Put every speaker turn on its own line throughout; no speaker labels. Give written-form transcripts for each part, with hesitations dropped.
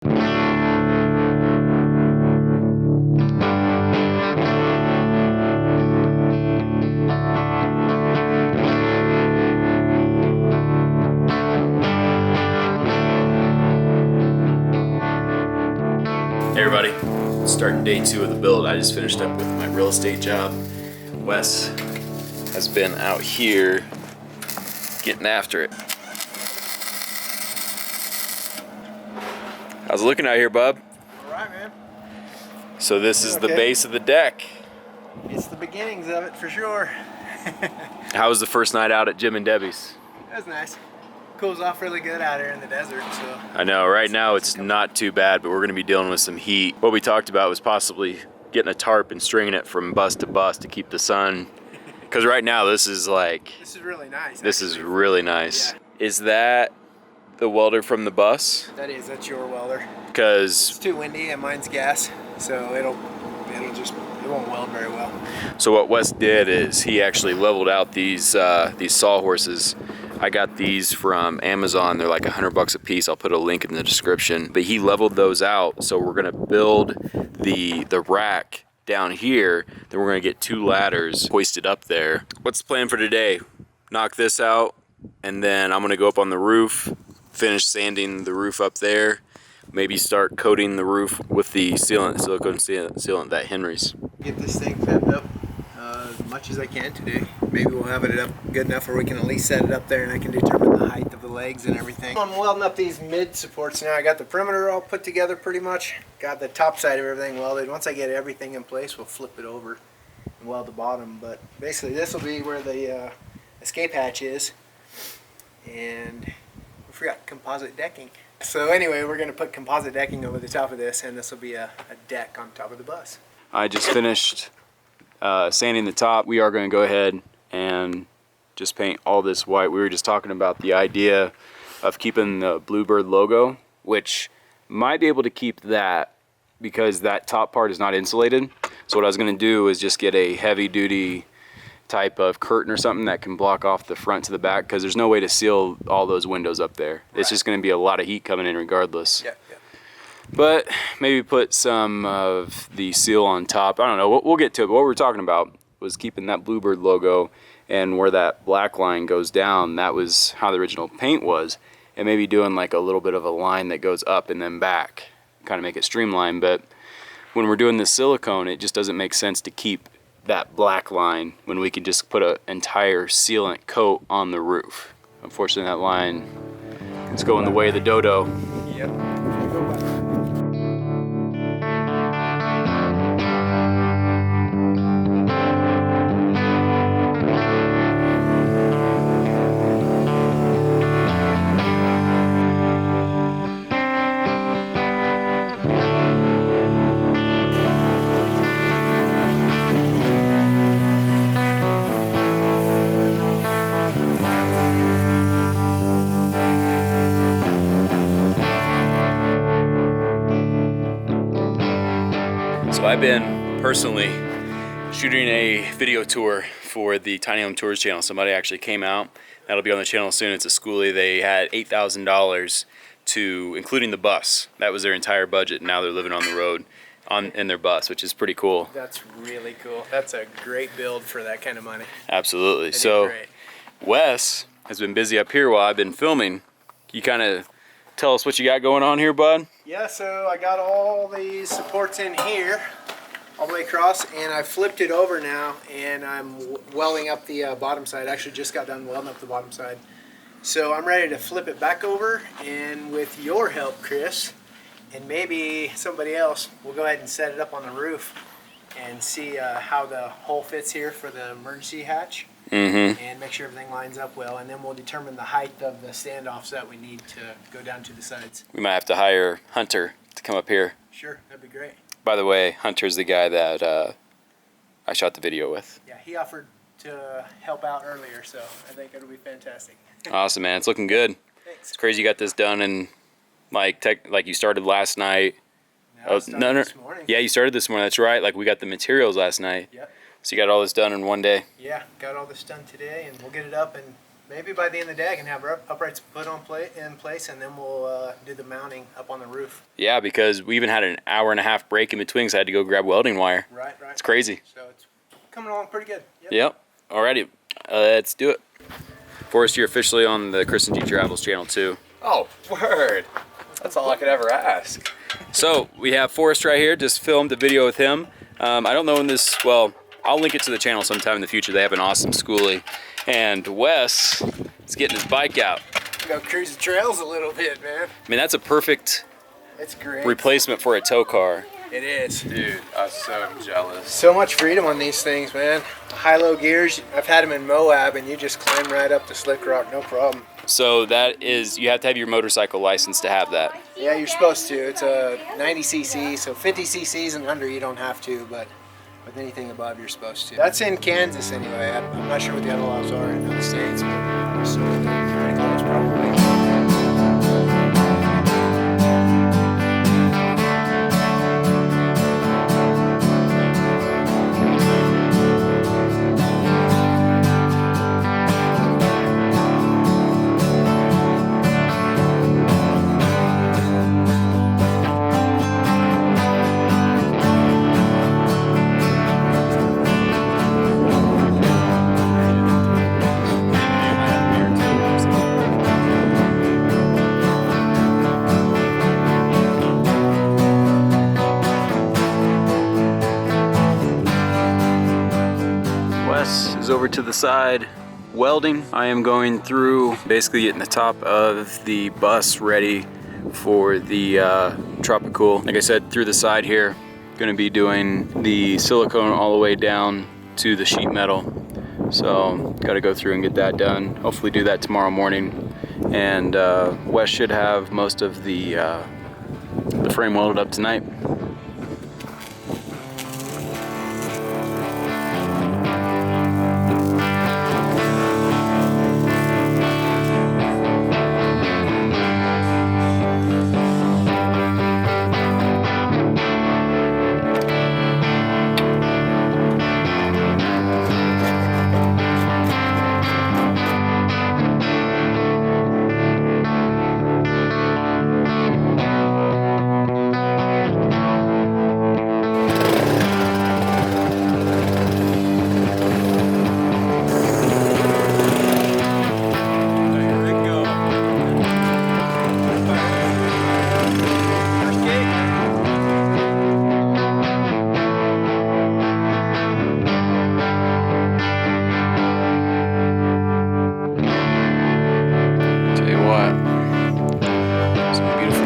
Hey everybody, starting day 2 of the build. I just finished up with my real estate job. Wes has been out here getting after it. How's it looking out here, bub?
Alright, man.
So this is the base of the deck.
It's the beginnings of it for sure.
How was the first night out at Jim and Debbie's?
That was nice. Cools off really good out here in the desert, so.
I know, right now it's not too bad, but we're gonna be dealing with some heat. What we talked about was possibly getting a tarp and stringing it from bus to bus to keep the sun. Because right now this is like...
This is really nice.
This is really nice.
Yeah.
Is that the welder from the bus?
That's your welder.
Because
it's too windy and mine's gas, so it won't weld very well.
So what Wes did is he actually leveled out these sawhorses. I got these from Amazon. They're like $100 a piece. I'll put a link in the description. But he leveled those out, so we're gonna build the rack down here. Then we're gonna get 2 ladders hoisted up there. What's the plan for today? Knock this out, and then I'm gonna go up on the roof, finish sanding the roof up there. Maybe start coating the roof with the sealant, silicone sealant that Henry's.
Get this thing fed up as much as I can today. Maybe we'll have it up good enough where we can at least set it up there and I can determine the height of the legs and everything. I'm welding up these mid supports now. I got the perimeter all put together pretty much. Got the top side of everything welded. Once I get everything in place, we'll flip it over and weld the bottom. But basically this will be where the escape hatch is. And we forgot composite decking. So anyway, we're going to put composite decking over the top of this, and this will be a deck on top of the bus.
I just finished sanding the top. We are going to go ahead and just paint all this white. We were just talking about the idea of keeping the Bluebird logo, which might be able to keep that because that top part is not insulated. So what I was going to do is just get a heavy duty type of curtain or something that can block off the front to the back, because there's no way to seal all those windows up there. Right. It's just going to be a lot of heat coming in regardless. Yeah. But maybe put some of the seal on top. I don't know. We'll get to it. But what we were talking about was keeping that Bluebird logo, and where that black line goes down, that was how the original paint was. And maybe doing like a little bit of a line that goes up and then back, kind of make it streamlined. But when we're doing this silicone, it just doesn't make sense to keep that black line when we can just put an entire sealant coat on the roof. Unfortunately, that line is going the way of the dodo.
Yep.
So I've been personally shooting a video tour for the Tiny Home Tours channel. Somebody actually came out. That'll be on the channel soon. It's a Skoolie. They had $8,000 to, including the bus. That was their entire budget. Now they're living on the road in their bus, which is pretty cool.
That's really cool. That's a great build for that kind of money.
Absolutely. So Wes has been busy up here while I've been filming. You kind of tell us what you got going on here, bud?
Yeah, so I got all these supports in here all the way across, and I flipped it over now, and I'm welding up the bottom side. I actually just got done welding up the bottom side. So I'm ready to flip it back over, and with your help, Chris, and maybe somebody else, we'll go ahead and set it up on the roof and see how the hole fits here for the emergency hatch. And make sure everything lines up well, and then we'll determine the height of the standoffs that we need to go down to the sides.
We might have to hire Hunter to come up here.
Sure, that'd be great.
By the way, Hunter's the guy that I shot the video with.
Yeah, he offered to help out earlier, so I think it'll be fantastic.
Awesome, man. It's looking good.
Thanks.
It's crazy you got this done in like you started last night.
No, this morning.
Yeah, you started this morning. That's right. Like we got the materials last night.
Yep.
So you got all this done in one day.
Yeah, got all this done today, and we'll get it up and maybe by the end of the day I can have our uprights put in place, and then we'll do the mounting up on the roof.
Yeah, because we even had an hour-and-a-half break in between, so I had to go grab welding wire.
Right.
It's crazy.
So it's coming along pretty good.
Yep. Alrighty, let's do it. Forrest, you're officially on the Chris and G Travels channel too.
Oh, word. That's all I could ever ask.
So we have Forrest right here, just filmed a video with him. I don't know when this, well, I'll link it to the channel sometime in the future. They have an awesome Skoolie. And Wes is getting his bike out.
Go cruise the trails a little bit, man.
I mean, that's a perfect
It's great.
replacement for a tow car.
It is.
Dude, I'm so jealous.
So much freedom on these things, man. High-low gears, I've had them in Moab, and you just climb right up the slick rock, no problem.
So that is, you have to have your motorcycle license to have that.
Yeah, you're supposed to. It's a 90cc, so 50 cc's and under you don't have to, but with anything above you're supposed to. That's in Kansas anyway. I'm not sure what the other laws are in other states, but I'm assuming they're pretty close probably.
Wes is over to the side welding. I am going through, basically getting the top of the bus ready for the Tropical. Like I said, through the side here, gonna be doing the silicone all the way down to the sheet metal. So gotta go through and get that done. Hopefully do that tomorrow morning. And Wes should have most of the frame welded up tonight.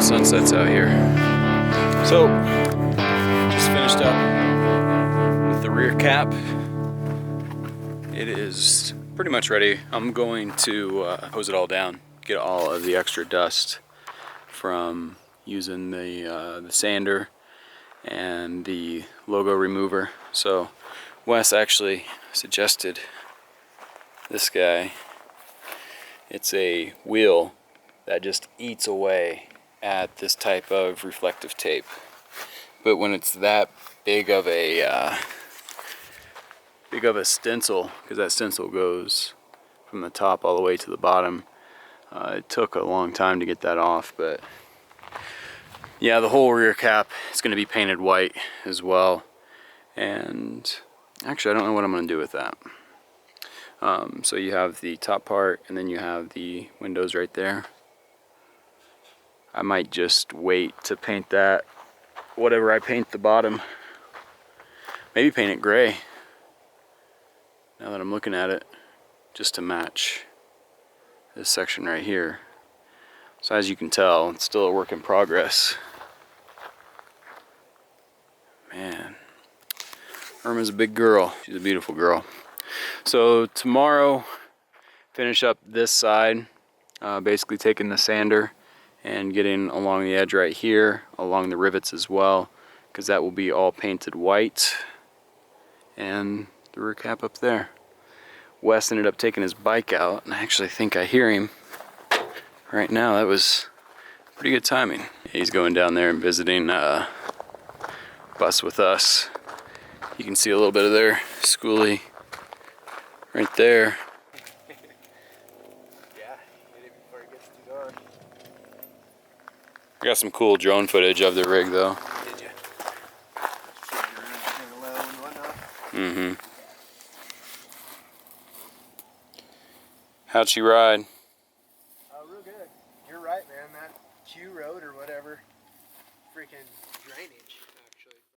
Sunsets out here. So, just finished up with the rear cap. It is pretty much ready. I'm going to hose it all down, get all of the extra dust from using the sander and the logo remover. So, Wes actually suggested this guy. It's a wheel that just eats away at this type of reflective tape, but when it's that big of a stencil, because that stencil goes from the top all the way to the bottom, it took a long time to get that off. But yeah, the whole rear cap is going to be painted white as well, and actually I don't know what I'm going to do with that. So you have the top part, and then you have the windows right there. I might just wait to paint that, whatever I paint the bottom. Maybe paint it gray, now that I'm looking at it, just to match this section right here. So as you can tell, it's still a work in progress. Man, Irma's a big girl. She's a beautiful girl. So tomorrow, finish up this side, basically taking the sander and getting along the edge right here, along the rivets as well, because that will be all painted white, and the rear cap up there. Wes ended up taking his bike out, and I actually think I hear him right now. That was pretty good timing. He's going down there and visiting bus with us. You can see a little bit of their Skoolie right there. I got some cool drone footage of the rig though.
Did you? Kind of low and whatnot.
Mm-hmm. How'd she ride?
Real good. You're right, man. That Q road or whatever, freaking drainage.